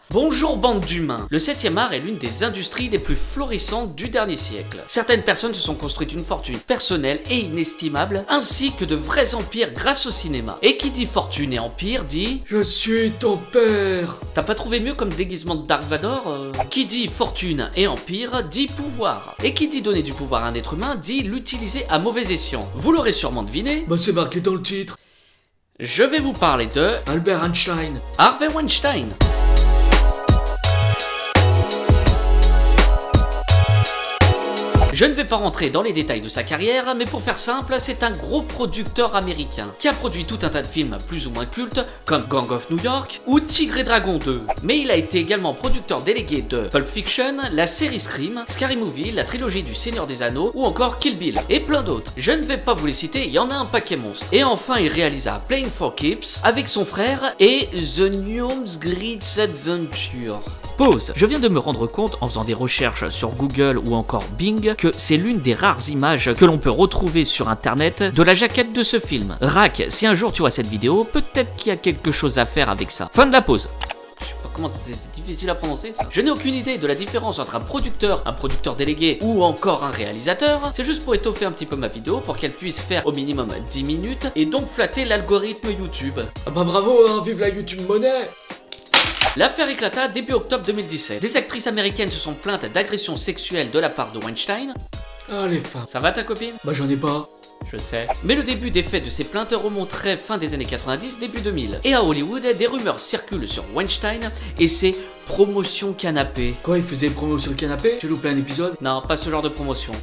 Bonjour bande d'humains. Le 7e art est l'une des industries les plus florissantes du dernier siècle. Certaines personnes se sont construites une fortune personnelle et inestimable, ainsi que de vrais empires grâce au cinéma. Et qui dit fortune et empire dit... Je suis ton père. T'as pas trouvé mieux comme déguisement de Dark Vador Qui dit fortune et empire dit pouvoir. Et qui dit donner du pouvoir à un être humain dit l'utiliser à mauvais escient. Vous l'aurez sûrement deviné. Bah c'est marqué dans le titre. Je vais vous parler de... Albert Einstein. Harvey Weinstein. Je ne vais pas rentrer dans les détails de sa carrière, mais pour faire simple, c'est un gros producteur américain qui a produit tout un tas de films plus ou moins cultes comme Gang of New York ou Tigre et Dragon 2. Mais il a été également producteur délégué de Pulp Fiction, la série Scream, Scary Movie, la trilogie du Seigneur des Anneaux ou encore Kill Bill et plein d'autres. Je ne vais pas vous les citer, il y en a un paquet monstre. Et enfin, il réalisa Playing for Keeps avec son frère et The Gnome's Great Adventure. Pause. Je viens de me rendre compte en faisant des recherches sur Google ou encore Bing que c'est l'une des rares images que l'on peut retrouver sur internet de la jaquette de ce film. Rack, si un jour tu vois cette vidéo, peut-être qu'il y a quelque chose à faire avec ça. Fin de la pause. Je sais pas comment c'est difficile à prononcer ça. Je n'ai aucune idée de la différence entre un producteur délégué ou encore un réalisateur. C'est juste pour étoffer un petit peu ma vidéo pour qu'elle puisse faire au minimum 10 minutes et donc flatter l'algorithme YouTube. Ah bah bravo hein, vive la YouTube monnaie. L'affaire éclata début octobre 2017. Des actrices américaines se sont plaintes d'agressions sexuelles de la part de Weinstein. Ah les femmes. Ça va ta copine? Bah j'en ai pas. Je sais. Mais le début des faits de ces plaintes remonterait fin des années 90, début 2000. Et à Hollywood, des rumeurs circulent sur Weinstein et ses promotions canapé. Quoi, il faisait promo sur le canapé? J'ai loupé un épisode? Non, pas ce genre de promotion.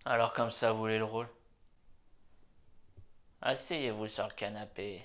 Alors comme ça, vous voulez le rôle? Asseyez-vous sur le canapé.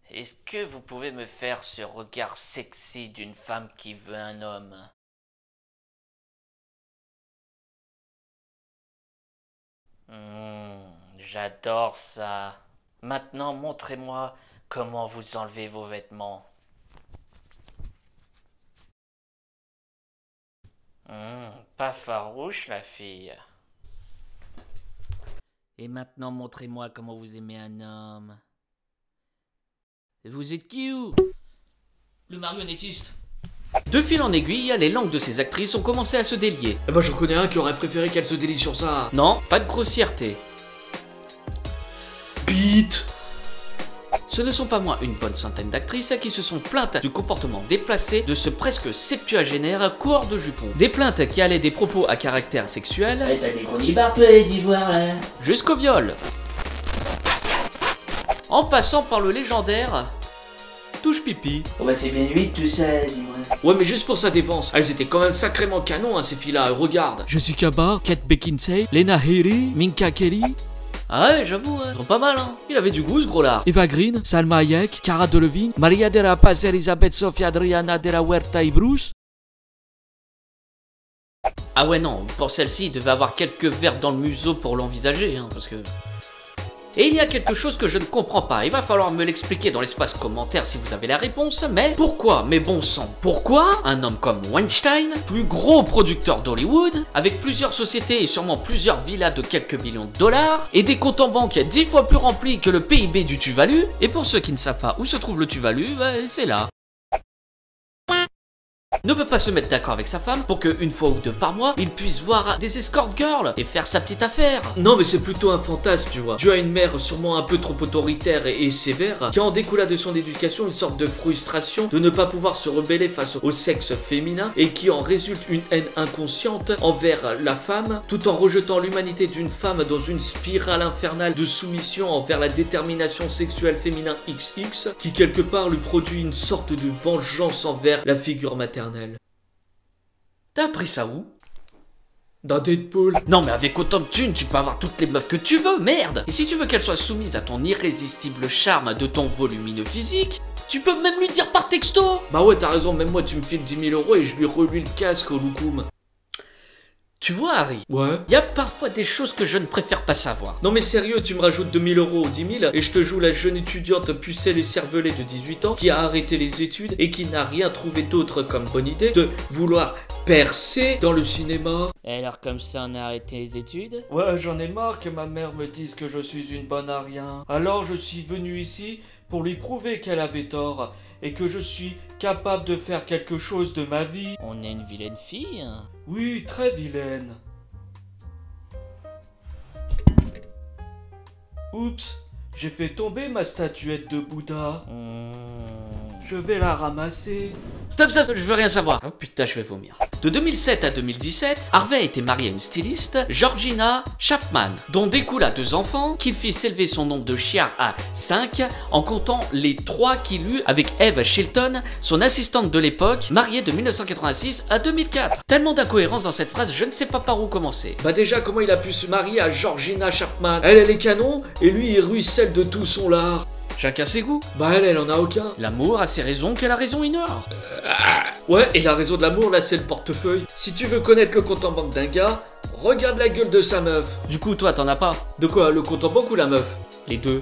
Est-ce que vous pouvez me faire ce regard sexy d'une femme qui veut un homme? J'adore ça. Maintenant, montrez-moi comment vous enlevez vos vêtements. Pas farouche, la fille. Et maintenant, montrez-moi comment vous aimez un homme. Vous êtes qui ou? Le marionnettiste. De fil en aiguille, les langues de ces actrices ont commencé à se délier. Eh bah j'en connais un qui aurait préféré qu'elle se délie sur ça. Non, pas de grossièreté. Pete. Ce ne sont pas moins une bonne centaine d'actrices qui se sont plaintes du comportement déplacé de ce presque septuagénaire coureur de jupons. Des plaintes qui allaient des propos à caractère sexuel T'as des gros nibards, toi, les d'ivoire, là. jusqu'au viol. En passant par le légendaire touche pipi. Oh bah c'est bien 8 tout ça, dis-moi. Ouais mais juste pour sa défense, elles étaient quand même sacrément canon hein, ces filles-là, regarde. Jessica Barr, Kate Beckinsale, Lena Headey, Minka Kelly, Ah ouais, j'avoue, ils sont pas mal, hein. Il avait du goût, ce gros-là. Eva Green, Salma Hayek, Cara Delevingne, Maria de la Paz, Elisabeth Sofia Adriana de la Huerta y Bruce. Ah ouais, non, pour celle-ci, il devait avoir quelques verres dans le museau pour l'envisager, hein, parce que... Et il y a quelque chose que je ne comprends pas, il va falloir me l'expliquer dans l'espace commentaire si vous avez la réponse, mais pourquoi, mais bon sang, pourquoi un homme comme Weinstein, plus gros producteur d'Hollywood, avec plusieurs sociétés et sûrement plusieurs villas de quelques millions de dollars, et des comptes en banque 10 fois plus remplis que le PIB du Tuvalu, et pour ceux qui ne savent pas où se trouve le Tuvalu, bah, c'est là. Ne peut pas se mettre d'accord avec sa femme pour qu'une fois ou deux par mois, il puisse voir des escort girls et faire sa petite affaire. Non mais c'est plutôt un fantasme tu vois. Tu as une mère sûrement un peu trop autoritaire et sévère qui en découla de son éducation une sorte de frustration de ne pas pouvoir se rebeller face au sexe féminin et qui en résulte une haine inconsciente envers la femme tout en rejetant l'humanité d'une femme dans une spirale infernale de soumission envers la détermination sexuelle féminin XX qui quelque part lui produit une sorte de vengeance envers la figure maternelle. T'as appris ça où? Dans Deadpool. Non mais avec autant de thunes, tu peux avoir toutes les meufs que tu veux, merde! Et si tu veux qu'elle soit soumise à ton irrésistible charme de ton volumineux physique, tu peux même lui dire par texto! Bah ouais t'as raison, même moi tu me files 10 000 € et je lui reluis le casque au loukoum. Tu vois Harry, Ouais. il y a parfois des choses que je ne préfère pas savoir. Non mais sérieux, tu me rajoutes 2 000 € aux 10 000 et je te joue la jeune étudiante pucelle et cervelée de 18 ans qui a arrêté les études et qui n'a rien trouvé d'autre comme bonne idée de vouloir percer dans le cinéma. Et alors comme ça on a arrêté les études? Ouais, j'en ai marre que ma mère me dise que je suis une bonne à rien. Alors je suis venu ici pour lui prouver qu'elle avait tort et que je suis capable de faire quelque chose de ma vie. On est une vilaine fille, hein. Oui, très vilaine. Oups, j'ai fait tomber ma statuette de Bouddha. Je vais la ramasser. Stop, stop, je veux rien savoir. Oh putain, je vais vomir. De 2007 à 2017, Harvey a été marié à une styliste, Georgina Chapman, dont découla 2 enfants, qu'il fit s'élever son nombre de chiens à 5, en comptant les 3 qu'il eut avec Eve Shilton, son assistante de l'époque, mariée de 1986 à 2004. Tellement d'incohérences dans cette phrase, je ne sais pas par où commencer. Bah déjà, comment il a pu se marier à Georgina Chapman? Elle est canon, et lui, il ruisselle de tout son lard. Chacun ses goûts. Bah elle en a aucun. L'amour a ses raisons que la raison ignore. Ouais, et la raison de l'amour, là, c'est le portefeuille. Si tu veux connaître le compte en banque d'un gars, regarde la gueule de sa meuf. Du coup, toi, t'en as pas? De quoi, le compte en banque ou la meuf? Les deux.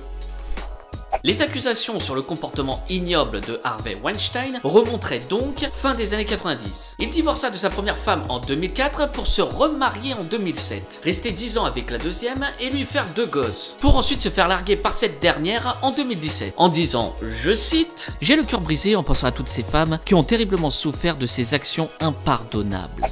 Les accusations sur le comportement ignoble de Harvey Weinstein remonteraient donc fin des années 90. Il divorça de sa première femme en 2004 pour se remarier en 2007, rester 10 ans avec la deuxième et lui faire 2 gosses, pour ensuite se faire larguer par cette dernière en 2017, en disant, je cite, « J'ai le cœur brisé en pensant à toutes ces femmes qui ont terriblement souffert de ces actions impardonnables. »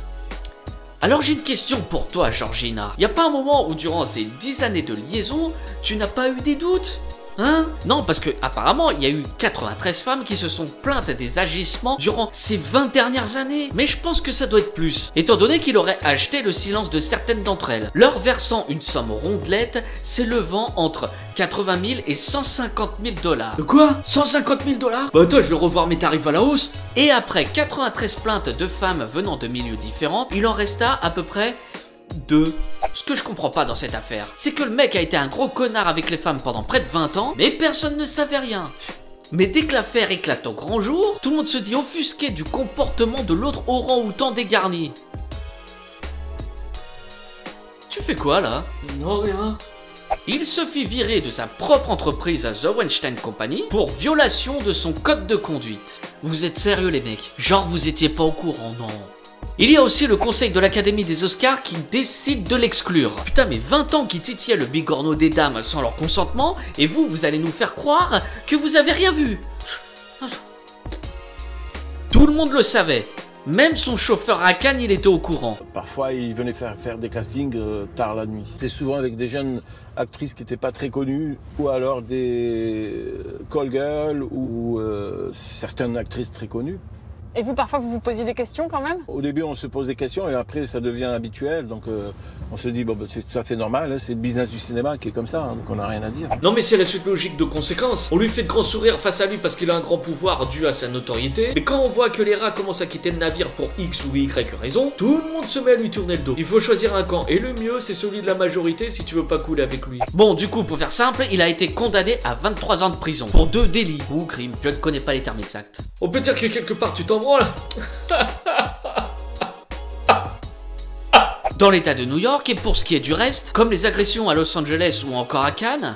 Alors j'ai une question pour toi, Georgina. Y a pas un moment où durant ces 10 années de liaison, tu n'as pas eu des doutes ? Hein? Non, parce que apparemment il y a eu 93 femmes qui se sont plaintes des agissements durant ces 20 dernières années. Mais je pense que ça doit être plus, étant donné qu'il aurait acheté le silence de certaines d'entre elles, leur versant une somme rondelette s'élevant entre 80 000 et 150 000 $. De quoi? 150 000 $? Bah attends, je vais revoir mes tarifs à la hausse. Et après 93 plaintes de femmes venant de milieux différents, il en resta à peu près 2. Ce que je comprends pas dans cette affaire, c'est que le mec a été un gros connard avec les femmes pendant près de 20 ans, mais personne ne savait rien. Mais dès que l'affaire éclate au grand jour, tout le monde se dit offusqué du comportement de l'autre orang-outan dégarni. Tu fais quoi là? Non, rien. Il se fit virer de sa propre entreprise à The Weinstein Company pour violation de son code de conduite. Vous êtes sérieux les mecs? Genre vous étiez pas au courant, non? Il y a aussi le conseil de l'Académie des Oscars qui décide de l'exclure. Putain, mais 20 ans qui titillaient le bigorneau des dames sans leur consentement, et vous allez nous faire croire que vous avez rien vu. Tout le monde le savait. Même son chauffeur à Cannes, il était au courant. Parfois, il venait faire des castings tard la nuit. C'est souvent avec des jeunes actrices qui n'étaient pas très connues, ou alors des call girls, ou certaines actrices très connues. Et vous, parfois, vous vous posiez des questions quand même? Au début, on se pose des questions et après, ça devient habituel. Donc, on se dit, bon, bah, c'est tout à fait normal, hein, c'est le business du cinéma qui est comme ça, hein, donc on n'a rien à dire. Non, mais c'est la suite logique de conséquences. On lui fait de grands sourires face à lui parce qu'il a un grand pouvoir dû à sa notoriété. Mais quand on voit que les rats commencent à quitter le navire pour X ou Y raison, tout le monde se met à lui tourner le dos. Il faut choisir un camp et le mieux, c'est celui de la majorité si tu veux pas couler avec lui. Bon, du coup, pour faire simple, il a été condamné à 23 ans de prison pour 2 délits ou crimes. Je ne connais pas les termes exacts. On peut dire que quelque part tu t'en branles. Dans l'état de New York, et pour ce qui est du reste, comme les agressions à Los Angeles ou encore à Cannes,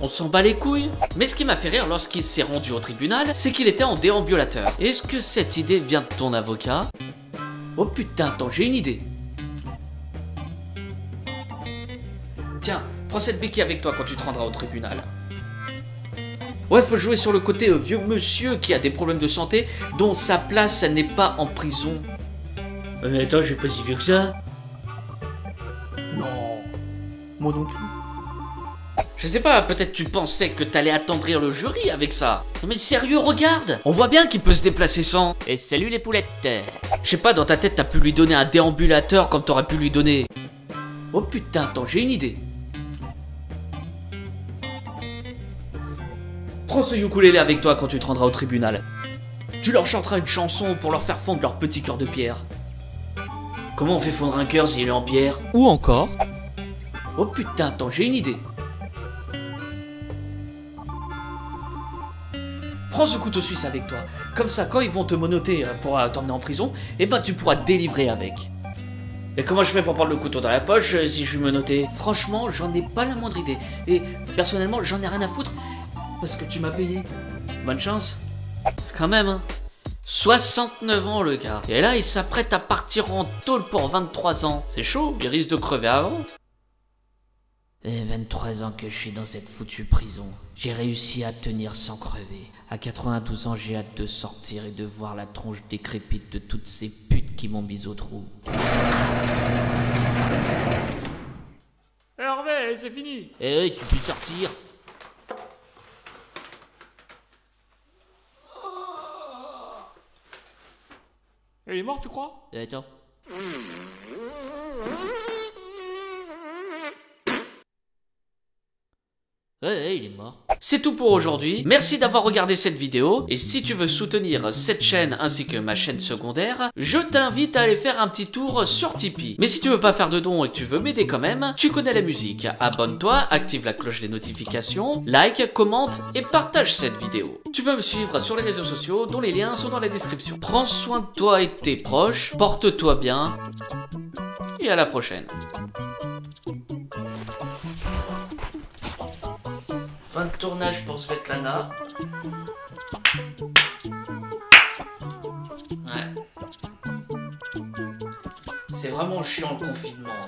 on s'en bat les couilles. Mais ce qui m'a fait rire lorsqu'il s'est rendu au tribunal, c'est qu'il était en déambulateur. Est-ce que cette idée vient de ton avocat? Oh putain, attends, j'ai une idée. Tiens, prends cette béquille avec toi quand tu te rendras au tribunal. Ouais, faut jouer sur le côté vieux monsieur qui a des problèmes de santé dont sa place n'est pas en prison. Mais attends, je suis pas si vieux que ça. Non, moi non plus. Je sais pas, peut-être tu pensais que t'allais attendrir le jury avec ça. Non mais sérieux, regarde, on voit bien qu'il peut se déplacer sans. Et salut les poulettes. Je sais pas, dans ta tête t'as pu lui donner un déambulateur comme t'aurais pu lui donner. Oh putain, attends, j'ai une idée. Prends ce ukulélé avec toi quand tu te rendras au tribunal. Tu leur chanteras une chanson pour leur faire fondre leur petit cœur de pierre. Comment on fait fondre un cœur s'il est en pierre? Ou encore, oh putain, attends, j'ai une idée. Prends ce couteau suisse avec toi. Comme ça, quand ils vont te menotter pour t'emmener en prison, eh ben tu pourras te délivrer avec. Et comment je fais pour prendre le couteau dans la poche si je suis menotté? Franchement, j'en ai pas la moindre idée. Et personnellement, j'en ai rien à foutre parce que tu m'as payé. Bonne chance. Quand même, hein. 69 ans le gars. Et là, il s'apprête à partir en tôle pour 23 ans. C'est chaud, il risque de crever avant. Et 23 ans que je suis dans cette foutue prison. J'ai réussi à tenir sans crever. À 92 ans, j'ai hâte de sortir et de voir la tronche décrépite de toutes ces putes qui m'ont mis au trou. Hervé, c'est fini. Eh, tu peux sortir. Il est mort, tu crois? Attends. Ouais, il est mort. C'est tout pour aujourd'hui, merci d'avoir regardé cette vidéo, et si tu veux soutenir cette chaîne ainsi que ma chaîne secondaire, je t'invite à aller faire un petit tour sur Tipeee. Mais si tu veux pas faire de dons et que tu veux m'aider quand même, tu connais la musique, abonne-toi, active la cloche des notifications, like, commente et partage cette vidéo. Tu peux me suivre sur les réseaux sociaux dont les liens sont dans la description. Prends soin de toi et de tes proches, porte-toi bien, et à la prochaine. Fin de tournage pour Svetlana. Ouais. C'est vraiment chiant le confinement.